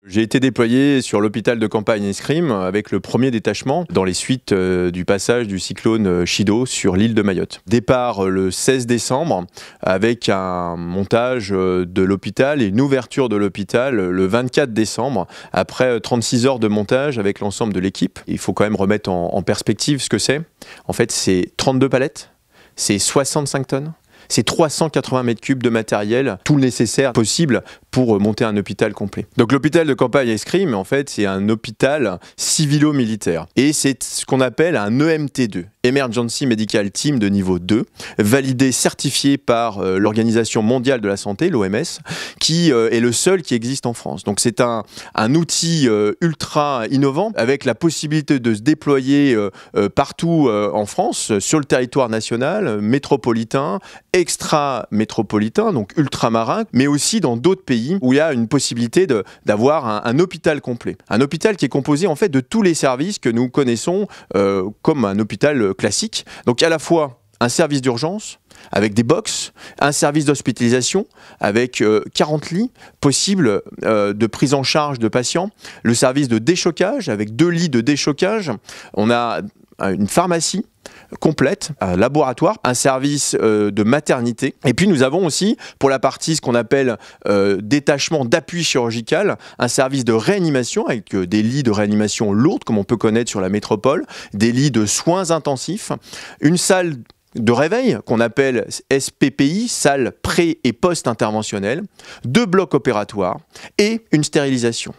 J'ai été déployé sur l'hôpital de campagne Escrime avec le premier détachement dans les suites du passage du cyclone Chido sur l'île de Mayotte. Départ le 16 décembre avec un montage de l'hôpital et une ouverture de l'hôpital le 24 décembre après 36 heures de montage avec l'ensemble de l'équipe. Il faut quand même remettre en perspective ce que c'est. En fait, c'est 32 palettes, c'est 65 tonnes. C'est 380 mètres cubes de matériel, tout le nécessaire possible pour monter un hôpital complet. Donc l'hôpital de campagne Escrime, en fait, c'est un hôpital civilo-militaire. Et c'est ce qu'on appelle un EMT2, Emergency Medical Team de niveau 2, validé, certifié par l'Organisation mondiale de la santé, l'OMS, qui est le seul qui existe en France. Donc c'est un outil ultra innovant, avec la possibilité de se déployer partout en France, sur le territoire national, métropolitain, extra-métropolitain, donc ultramarin, mais aussi dans d'autres pays où il y a une possibilité d'avoir un hôpital complet. Un hôpital qui est composé en fait de tous les services que nous connaissons comme un hôpital classique. Donc à la fois un service d'urgence avec des box, un service d'hospitalisation avec 40 lits possibles de prise en charge de patients, le service de déchocage avec 2 lits de déchocage, on a une pharmacie complète, un laboratoire, un service de maternité. Et puis nous avons aussi, pour la partie ce qu'on appelle détachement d'appui chirurgical, un service de réanimation avec des lits de réanimation lourdes, comme on peut connaître sur la métropole, des lits de soins intensifs, une salle de réveil qu'on appelle SPPI, salle pré- et post-interventionnelle, 2 blocs opératoires et une stérilisation.